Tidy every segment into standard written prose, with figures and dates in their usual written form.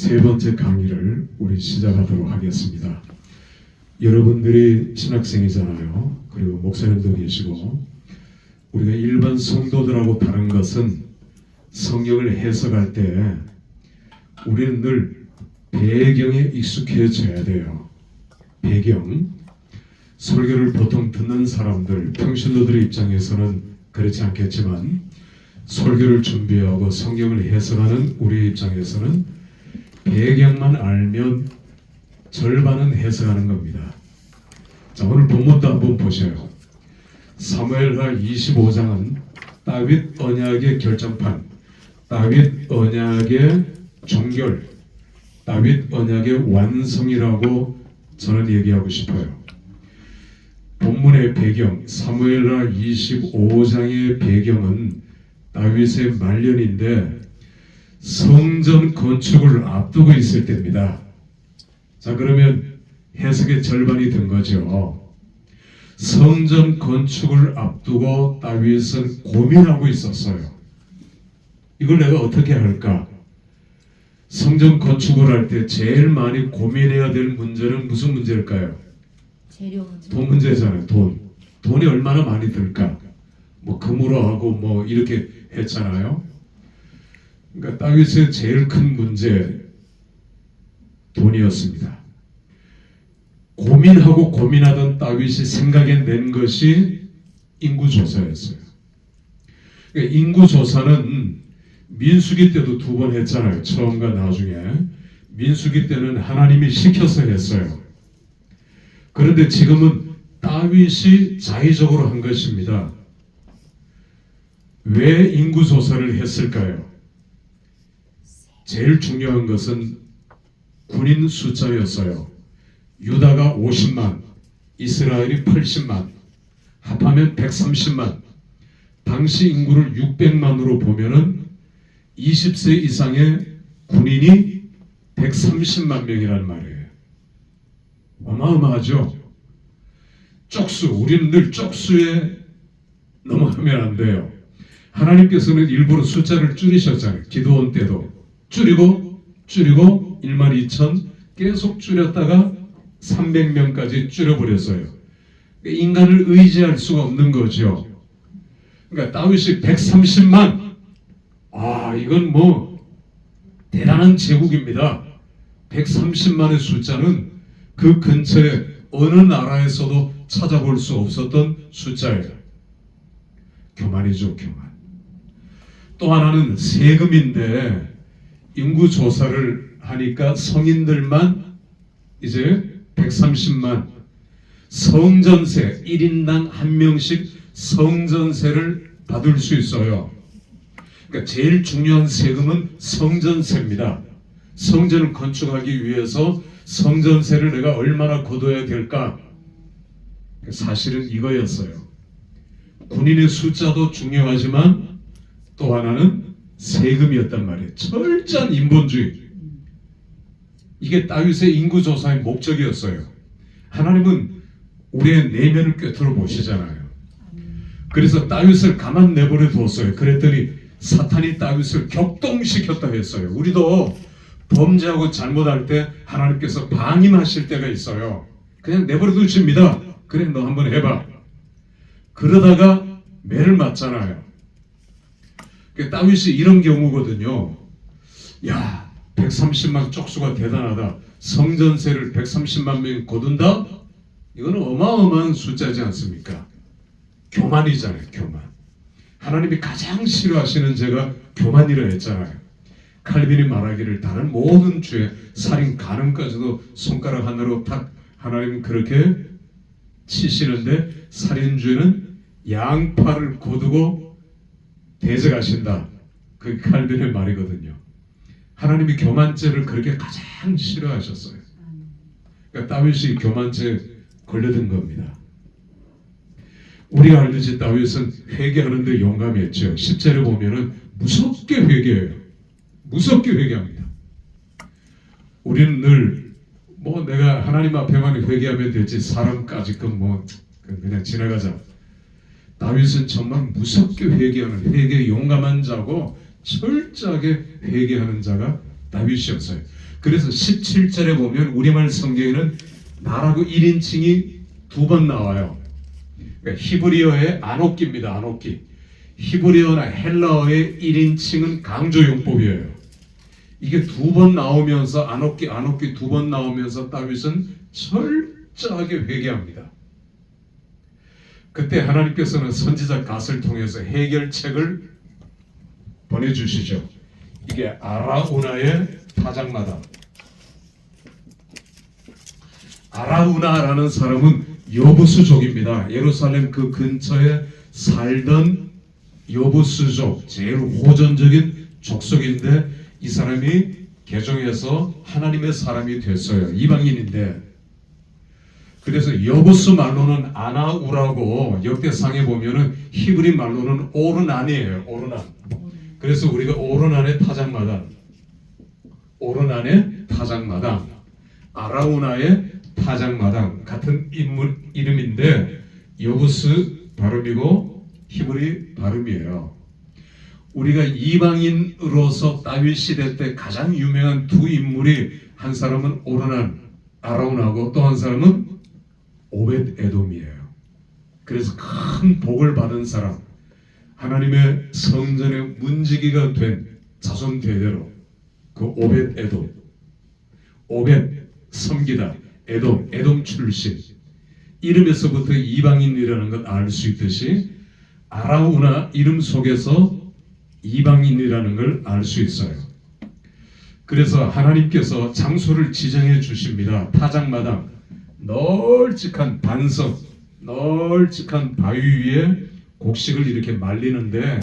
세 번째 강의를 우리 시작하도록 하겠습니다. 여러분들이 신학생이잖아요. 그리고 목사님도 계시고, 우리가 일반 성도들하고 다른 것은 성경을 해석할 때 우리는 늘 배경에 익숙해져야 돼요. 배경. 설교를 보통 듣는 사람들, 평신도들의 입장에서는 그렇지 않겠지만, 설교를 준비하고 성경을 해석하는 우리의 입장에서는 배경만 알면 절반은 해석하는 겁니다. 자, 오늘 본문도 한번 보셔요. 사무엘하 25장은 다윗 언약의 결정판, 다윗 언약의 종결, 다윗 언약의 완성이라고 저는 얘기하고 싶어요. 본문의 배경, 사무엘하 25장의 배경은 다윗의 말년인데 성전 건축을 앞두고 있을 때입니다. 자, 그러면 해석의 절반이 된 거죠. 성전 건축을 앞두고 다윗은 고민하고 있었어요. 이걸 내가 어떻게 할까? 성전 건축을 할 때 제일 많이 고민해야 될 문제는 무슨 문제일까요? 재료 문제. 돈 문제잖아요. 돈이 얼마나 많이 들까? 뭐 금으로 하고 뭐 이렇게 했잖아요. 그러니까 다윗의 제일 큰 문제 돈이었습니다. 고민하던 다윗이 생각해 낸 것이 인구조사였어요. 그러니까 인구조사는 민수기 때도 2번 했잖아요. 처음과 나중에. 민수기 때는 하나님이 시켜서 했어요. 그런데 지금은 다윗이 자의적으로 한 것입니다. 왜 인구조사를 했을까요? 제일 중요한 것은 군인 숫자였어요. 유다가 50만, 이스라엘이 80만, 합하면 130만. 당시 인구를 600만으로 보면은 20세 이상의 군인이 130만 명이란 말이에요. 어마어마하죠? 쪽수, 우리는 늘 쪽수에 넘어가면 안 돼요. 하나님께서는 일부러 숫자를 줄이셨잖아요. 기드온 때도 줄이고 1만 2천 계속 줄였다가 300명까지 줄여버렸어요. 인간을 의지할 수가 없는 거죠. 그러니까 다윗이 130만, 이건 뭐 대단한 제국입니다. 130만의 숫자는 그 근처에 어느 나라에서도 찾아볼 수 없었던 숫자예요. 교만이죠, 교만. 또 하나는 세금인데 인구조사를 하니까 성인들만 이제 130만, 성전세 1인당 1명씩 성전세를 받을 수 있어요. 그러니까 제일 중요한 세금은 성전세입니다. 성전을 건축하기 위해서 성전세를 내가 얼마나 거둬야 될까? 사실은 이거였어요. 군인의 숫자도 중요하지만 또 하나는 세금이었단 말이에요. 철저한 인본주의. 이게 다윗의 인구조사의 목적이었어요. 하나님은 우리의 내면을 꿰뚫어 보시잖아요. 그래서 다윗을 가만 내버려 두었어요. 그랬더니 사탄이 다윗을 격동시켰다 했어요. 우리도 범죄하고 잘못할 때 하나님께서 방임하실 때가 있어요. 그냥 내버려 두십니다. 그래, 너 한번 해봐. 그러다가 매를 맞잖아요. 다윗이 이런 경우거든요. 야, 130만 쪽수가 대단하다. 성전세를 130만 명이 거둔다? 이거는 어마어마한 숫자지 않습니까? 교만이잖아요, 교만. 하나님이 가장 싫어하시는 죄가 교만이라 했잖아요. 칼빈이 말하기를 다른 모든 죄, 살인, 간음까지도 손가락 하나로 탁 하나님은 그렇게 치시는데 살인죄는 양팔을 거두고 대적하신다. 그게 칼빈의 말이거든요. 하나님이 교만죄를 그렇게 가장 싫어하셨어요. 그러니까 다윗이 교만죄에 걸려든 겁니다. 우리가 알듯이 다윗은 회개하는데 용감했죠. 10절에 보면은 무섭게 회개해요. 무섭게 회개합니다. 우리는 늘 뭐 내가 하나님 앞에만 회개하면 되지 사람까지 그냥 지나가자. 다윗은 정말 무섭게 회개하는, 회개에 용감한 자고 철저하게 회개하는 자가 다윗이었어요. 그래서 17절에 보면 우리말 성경에는 나라고 1인칭이 2번 나와요. 그러니까 히브리어의 아노키입니다. 아노키. 히브리어나 헬라어의 1인칭은 강조용법이에요. 이게 2번 나오면서 아노키 2번 나오면서 다윗은 철저하게 회개합니다. 그때 하나님께서는 선지자 갓을 통해서 해결책을 보내주시죠. 이게 아라우나의 타작마당. 아라우나라는 사람은 여부수족입니다. 예루살렘 그 근처에 살던 여부수족, 제일 호전적인 족속인데 이 사람이 개종해서 하나님의 사람이 됐어요. 이방인인데. 그래서 여부수 말로는 아나우라고 역대상에 보면은 히브리 말로는 오르난이에요. 오르난. 그래서 우리가 오르난의 타작마당, 오르난의 타작마당, 아라우나의 타작마당 같은 인물 이름인데 여부스 발음이고 히브리 발음이에요. 우리가 이방인으로서 다윗 시대 때 가장 유명한 두 인물이 한 사람은 오르난 아라우나고 또 한 사람은 오벳 에돔이에요. 그래서 큰 복을 받은 사람, 하나님의 성전의 문지기가 된 자손 대대로 그 오벳 에돔, 오벳 섬기다, 에돔 출신. 이름에서부터 이방인이라는 것 알 수 있듯이 아라우나 이름 속에서 이방인이라는 걸 알 수 있어요. 그래서 하나님께서 장소를 지정해 주십니다. 타작마당, 널찍한 반석, 널찍한 바위 위에 곡식을 이렇게 말리는데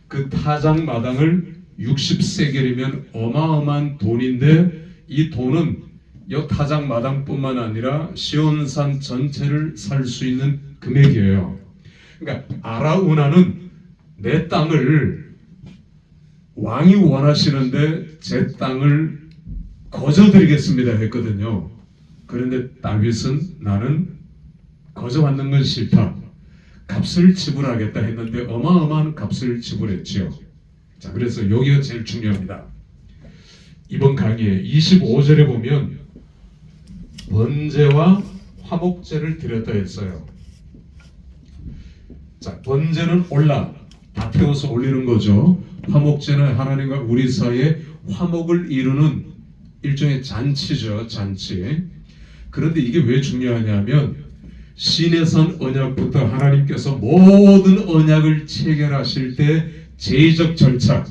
그 타작마당을 60세겔이면 어마어마한 돈인데 이 돈은 이 타작마당뿐만 아니라 시온산 전체를 살 수 있는 금액이에요. 그러니까 아라우나는 내 땅을 왕이 원하시는데 제 땅을 거저드리겠습니다 했거든요. 그런데 다윗은 나는 거저받는 건 싫다. 값을 지불하겠다 했는데 어마어마한 값을 지불했지요. 자, 그래서 여기가 제일 중요합니다. 이번 강의에 25절에 보면 번제와 화목제를 드렸다 했어요. 자, 번제는 올라 다 태워서 올리는 거죠. 화목제는 하나님과 우리 사이에 화목을 이루는 일종의 잔치죠. 잔치. 그런데 이게 왜 중요하냐면 시내산 언약부터 하나님께서 모든 언약을 체결하실 때 제의적 절차,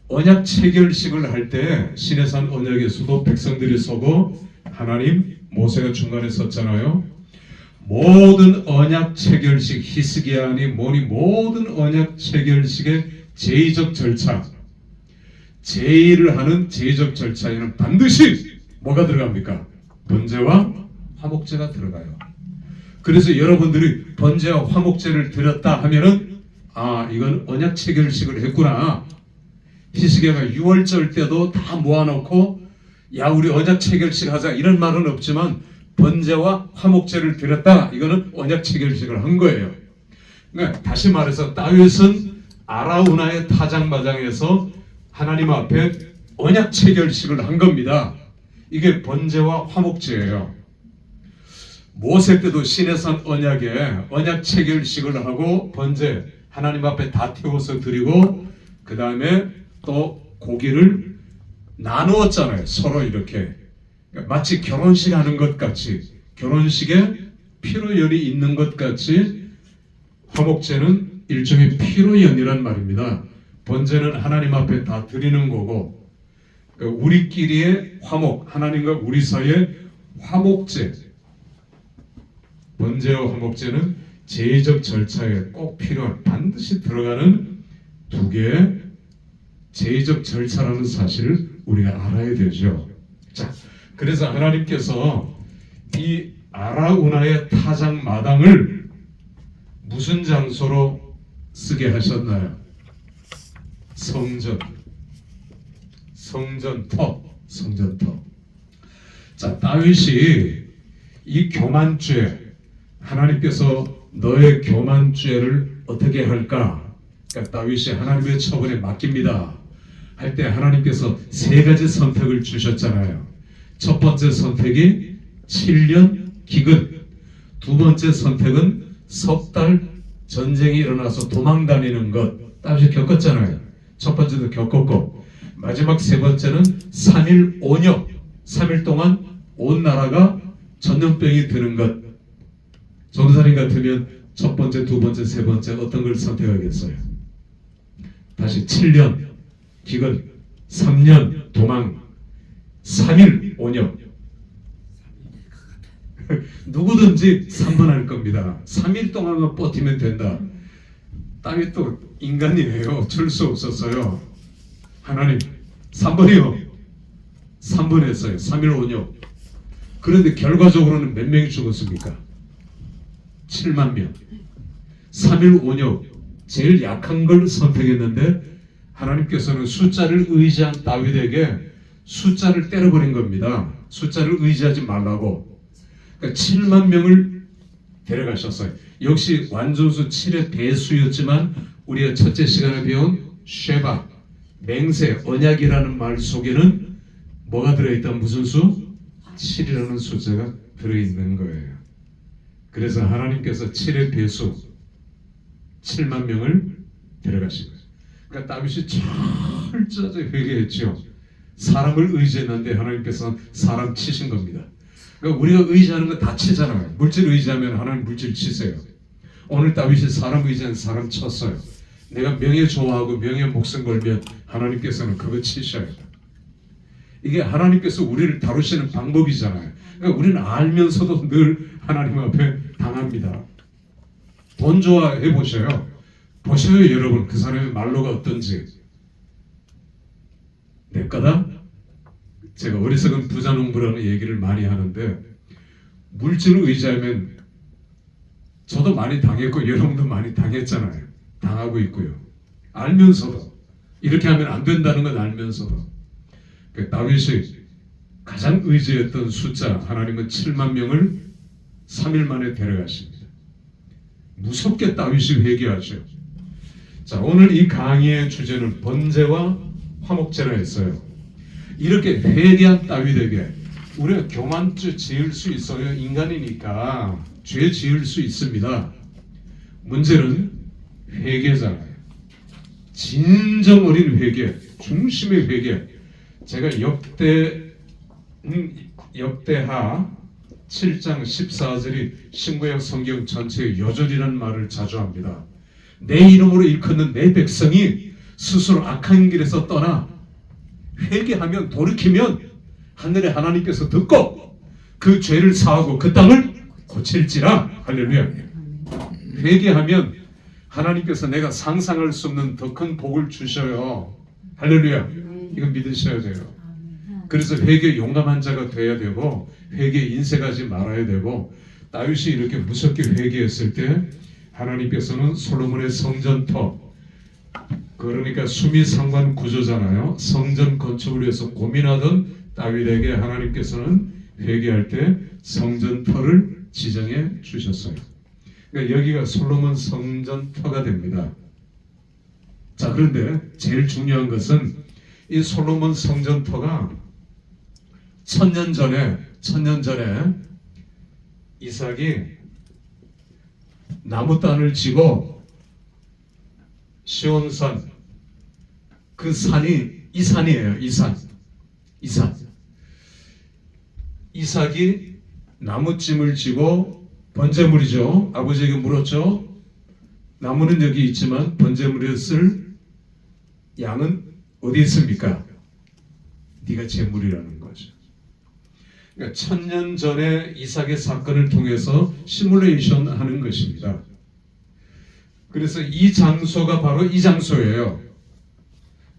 언약 체결식을 할 때 시내산 언약에서도 백성들이 서고 하나님, 모세가 중간에 섰잖아요. 모든 언약 체결식, 히스기야니 뭐니 모든 언약 체결식의 제의적 절차, 제의를 하는 제의적 절차에는 반드시 뭐가 들어갑니까? 번제와 화목제가 들어가요. 그래서 여러분들이 번제와 화목제를 드렸다 하면은 아, 이건 언약 체결식을 했구나. 히스기야가 6월절 때도 다 모아놓고 야, 우리 언약 체결식 하자 이런 말은 없지만 번제와 화목제를 드렸다. 이거는 언약 체결식을 한 거예요. 그러니까 다시 말해서 다윗은 아라우나의 타작마당에서 하나님 앞에 언약 체결식을 한 겁니다. 이게 번제와 화목제예요. 모세 때도 시내산 언약에 언약 체결식을 하고 번제 하나님 앞에 다 태워서 드리고 그 다음에 또 고기를 나누었잖아요. 서로 이렇게 마치 결혼식 하는 것 같이, 결혼식에 피로연이 있는 것 같이 화목제는 일종의 피로연이란 말입니다. 번제는 하나님 앞에 다 드리는 거고 우리끼리의 화목, 하나님과 우리 사이의 화목제, 번제와 화목제는 제의적 절차에 꼭 필요한, 반드시 들어가는 두 개의 제의적 절차라는 사실을 우리가 알아야 되죠. 자, 그래서 하나님께서 이 아라우나의 타작마당을 무슨 장소로 쓰게 하셨나요? 성전터. 자, 다윗이 이 교만죄, 하나님께서 너의 교만죄를 어떻게 할까? 그러니까 다윗이 하나님의 처분에 맡깁니다. 할 때 하나님께서 세 가지 선택을 주셨잖아요. 첫 번째 선택이 7년 기근, 두 번째 선택은 석 달 전쟁이 일어나서 도망 다니는 것. 다윗이 겪었잖아요. 첫 번째도 겪었고, 마지막 세 번째는 3일 온역, 3일 동안 온 나라가 전염병이 드는 것. 전도사님 같으면 첫 번째, 두 번째, 세 번째 어떤 걸 선택하겠어요? 다시 7년 기근, 3년 도망, 3일 온역. 누구든지 3번 할 겁니다. 3일 동안만 버티면 된다. 다윗 또 인간이에요. 어쩔 수 없었어요. 하나님 3번이요. 3번 했어요. 3일 온역. 그런데 결과적으로는 몇 명이 죽었습니까? 7만 명. 3일 온역. 제일 약한 걸 선택했는데 하나님께서는 숫자를 의지한 다윗에게 숫자를 때려버린 겁니다. 숫자를 의지하지 말라고. 그러니까 7만 명을 데려가셨어요. 역시 완전수 7의 배수였지만 우리가 첫째 시간에 배운 쉐바, 맹세, 언약이라는 말 속에는 뭐가 들어있다? 무슨 수? 7이라는 숫자가 들어있는 거예요. 그래서 하나님께서 7의 배수 7만 명을 데려가신 거예요. 그러니까 다윗이 철저하게 회개했죠. 사람을 의지했는데 하나님께서 사람 치신 겁니다. 그러니까 우리가 의지하는 거 다 치잖아요. 물질 의지하면 하나님 물질 치세요. 오늘 다윗이 사람 의지한 사람 쳤어요. 내가 명예 좋아하고 명예 목숨 걸면 하나님께서는 그거 치셔요. 이게 하나님께서 우리를 다루시는 방법이잖아요. 그러니까 우리는 알면서도 늘 하나님 앞에 당합니다. 돈 좋아해 보셔요. 보셔요 여러분. 그 사람의 말로가 어떤지. 내 거다? 제가 어리석은 부자농부라는 얘기를 많이 하는데 물질을 의지하면 저도 많이 당했고 여러분도 많이 당했잖아요. 당하고 있고요. 알면서도 이렇게 하면 안 된다는 건 알면서도 다윗이 가장 의지했던 숫자 하나님은 7만 명을 3일 만에 데려가십니다. 무섭게 다윗이 회개하죠. 자, 오늘 이 강의의 주제는 번제와 화목제라 했어요. 이렇게 회개한 다윗에게 우리가 교만죄 지을 수 있어요. 인간이니까 죄 지을 수 있습니다. 문제는 회개잖아요. 진정 어린 회개, 중심의 회개. 제가 역대하 7장 14절이 신구약 성경 전체의 여절이라는 말을 자주 합니다. 내 이름으로 일컫는 내 백성이 스스로 악한 길에서 떠나 회개하면 돌이키면 하늘의 하나님께서 듣고 그 죄를 사하고 그 땅을 고칠지라. 할렐루야. 회개하면 하나님께서 내가 상상할 수 없는 더 큰 복을 주셔요. 할렐루야. 이거 믿으셔야 돼요. 그래서 회개 용감한 자가 돼야 되고 회개 인색하지 말아야 되고 다윗이 이렇게 무섭게 회개했을 때 하나님께서는 솔로몬의 성전터, 그러니까 수미상관 구조잖아요. 성전 건축을 위해서 고민하던 다윗에게 하나님께서는 회개할 때 성전터를 지정해 주셨어요. 그러니까 여기가 솔로몬 성전터가 됩니다. 자, 그런데 제일 중요한 것은 이 솔로몬 성전터가 천년 전에 이삭이 나무단을 지고 시온산, 그 산이 이 산이에요. 이산. 이삭이 나무찜을 지고 번제물이죠. 아버지에게 물었죠. 나무는 여기 있지만 번제물이었을 양은 어디 있습니까? 네가 제물이라는 거죠. 그러니까 천년 전에 이삭의 사건을 통해서 시뮬레이션 하는 것입니다. 그래서 이 장소가 바로 이 장소예요.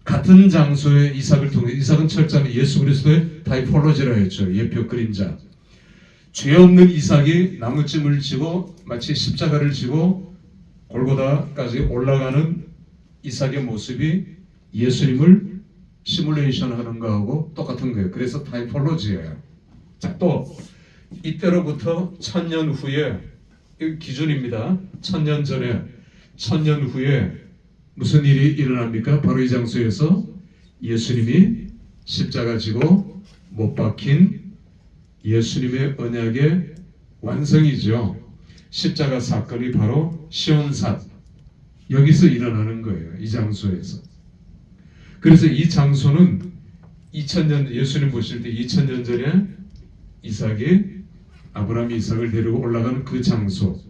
같은 장소에 이삭을 통해, 이삭은 철저히 예수 그리스도의 타이폴로지라 했죠. 예표 그림자. 죄 없는 이삭이 나무찜을 지고 마치 십자가를 지고 골고다까지 올라가는 이삭의 모습이 예수님을 시뮬레이션 하는 거하고 똑같은 거예요. 그래서 타이폴로지예요. 자, 또 이때로부터 천년 후에, 이 기준입니다. 천년 전에, 천년 후에 무슨 일이 일어납니까? 바로 이 장소에서 예수님이 십자가 지고 못 박힌 예수님의 언약의 완성이죠. 십자가 사건이 바로 시온산 여기서 일어나는 거예요. 이 장소에서. 그래서 이 장소는 2000년 예수님 보실 때 2000년 전에 아브라함이 이삭을 데리고 올라가는 그 장소,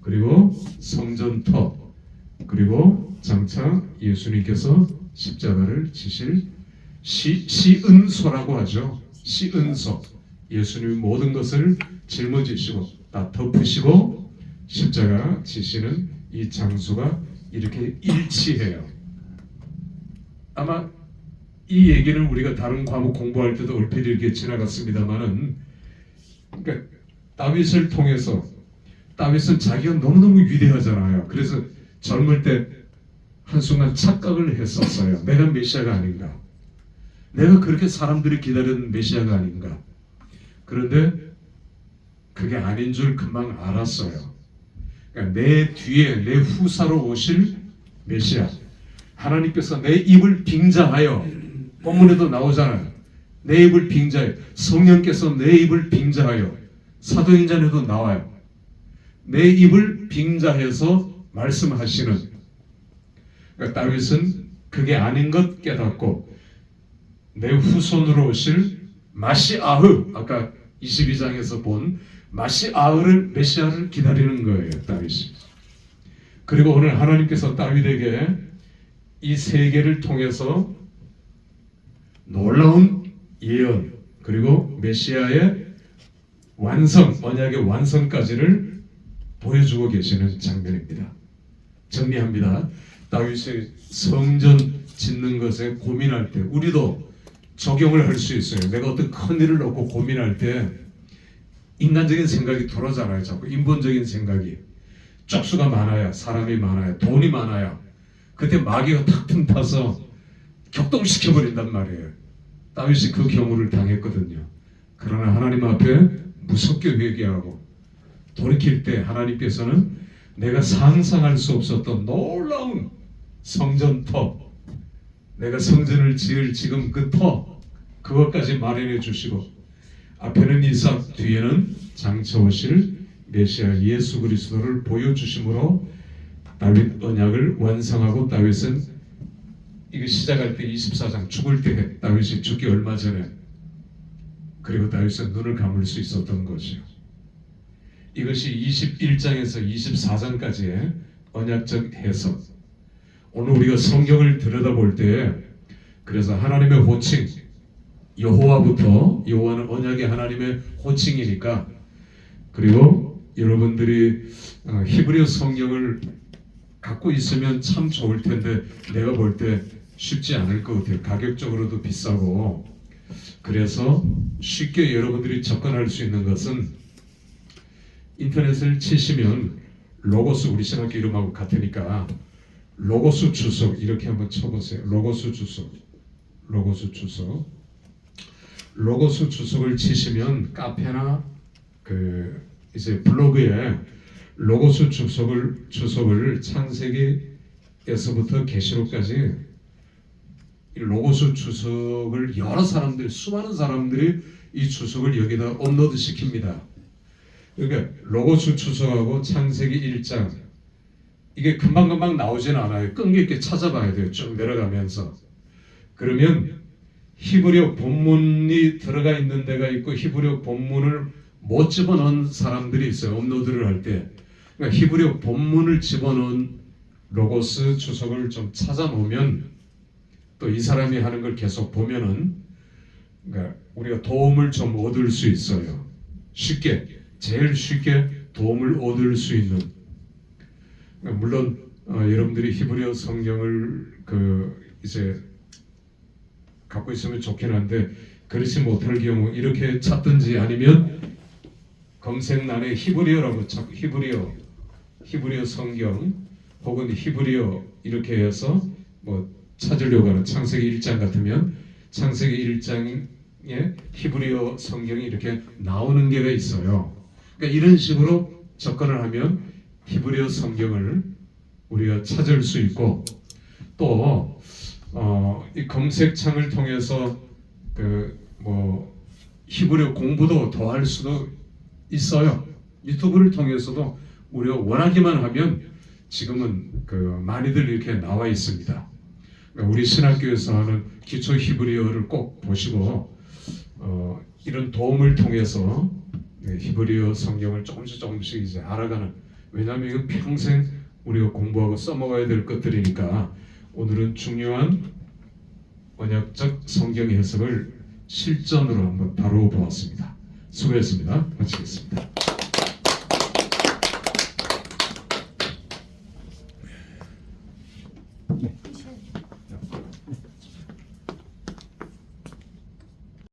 그리고 성전터, 그리고 장차 예수님께서 십자가를 지실 시은소라고 하죠. 시은소. 예수님이 모든 것을 짊어지시고 다 덮으시고 십자가 지시는 이 장소가 이렇게 일치해요. 아마 이 얘기를 우리가 다른 과목 공부할 때도 얼핏 이렇게 지나갔습니다만은, 그러니까 다윗을 통해서, 다윗은 자기가 너무너무 위대하잖아요. 그래서 젊을 때 한순간 착각을 했었어요. 내가 메시아가 아닌가, 내가 그렇게 사람들이 기다리는 메시아가 아닌가. 그런데 그게 아닌 줄 금방 알았어요. 그러니까 내 뒤에 내 후사로 오실 메시아, 하나님께서 내 입을 빙자하여, 본문에도 나오잖아요. 내 입을 빙자하여, 성령께서 내 입을 빙자하여, 사도행전에도 나와요. 내 입을 빙자해서 말씀하시는. 그러니까 다윗은 그게 아닌 것 깨닫고 내 후손으로 오실 마시아흐, 아까 22장에서 본 마시아흐를, 메시아를 기다리는 거예요, 다윗이. 그리고 오늘 하나님께서 다윗에게 이 세계를 통해서 놀라운 예언, 그리고 메시아의 완성, 언약의 완성까지를 보여주고 계시는 장면입니다. 정리합니다. 다윗이 성전 짓는 것에 고민할 때 우리도 적용을 할 수 있어요. 내가 어떤 큰 일을 놓고 고민할 때 인간적인 생각이 들어오잖아요. 자꾸 인본적인 생각이. 쪽수가 많아야, 사람이 많아야, 돈이 많아야 그때 마귀가 탁 틈타서 격동시켜버린단 말이에요. 다윗이 그 경우를 당했거든요. 그러나 하나님 앞에 무섭게 회개하고 돌이킬 때 하나님께서는 내가 상상할 수 없었던 놀라운 성전터, 내가 성전을 지을 지금 그 터, 그것까지 마련해 주시고 앞에는 이삭, 뒤에는 장차 오실 메시아 예수 그리스도를 보여주심으로 다윗 언약을 완성하고, 다윗은 이거 시작할 때 24장 죽을 때 다윗이 죽기 얼마 전에, 그리고 다윗은 눈을 감을 수 있었던 것이요. 이것이 21장에서 24장까지의 언약적 해석. 오늘 우리가 성경을 들여다볼 때, 그래서 하나님의 호칭, 여호와부터, 여호와는 언약의 하나님의 호칭이니까, 그리고 여러분들이 히브리어 성경을 갖고 있으면 참 좋을 텐데 내가 볼 때 쉽지 않을 것 같아요. 가격적으로도 비싸고. 그래서 쉽게 여러분들이 접근할 수 있는 것은 인터넷을 치시면 로고스, 우리 신학교 이름하고 같으니까 로고스 주석 이렇게 한번 쳐보세요. 로고스 주석, 로고스 주석, 로고스 주석을 치시면 카페나 이제 블로그에 로고스 주석을 창세기에서부터 계시록까지 로고스 주석을 여러 사람들이, 수많은 사람들이 이 주석을 여기다 업로드 시킵니다. 그러니까 로고스 주석하고 창세기 1장 이게 금방금방 나오지는 않아요. 끈기 있게 찾아봐야 돼요. 쭉 내려가면서. 그러면 히브리어 본문이 들어가 있는 데가 있고 히브리어 본문을 못 집어넣은 사람들이 있어요. 업로드를 할 때. 그러니까 히브리어 본문을 집어넣은 로고스 주석을 좀 찾아놓으면, 또 이 사람이 하는 걸 계속 보면은, 그러니까 우리가 도움을 좀 얻을 수 있어요. 쉽게, 제일 쉽게 도움을 얻을 수 있는. 그러니까 물론 여러분들이 히브리어 성경을 이제 갖고 있으면 좋긴 한데 그렇지 못할 경우 이렇게 찾든지, 아니면 검색란에 히브리어라고 찾고 히브리어 성경 혹은 히브리어 이렇게 해서 뭐 찾으려고 하는, 창세기 1장 같으면 창세기 1장에 히브리어 성경이 이렇게 나오는 게가 있어요. 그러니까 이런 식으로 접근을 하면 히브리어 성경을 우리가 찾을 수 있고, 또 이 검색창을 통해서 히브리어 공부도 더 할 수도 있어요. 유튜브를 통해서도 우리가 원하기만 하면 지금은 많이들 이렇게 나와 있습니다. 그러니까 우리 신학교에서 하는 기초 히브리어를 꼭 보시고 이런 도움을 통해서 히브리어 성경을 조금씩 이제 알아가는, 왜냐하면 이건 평생 우리가 공부하고 써먹어야 될 것들이니까 오늘은 중요한 언약적 성경 해석을 실전으로 한번 다뤄보았습니다. 수고했습니다. 마치겠습니다.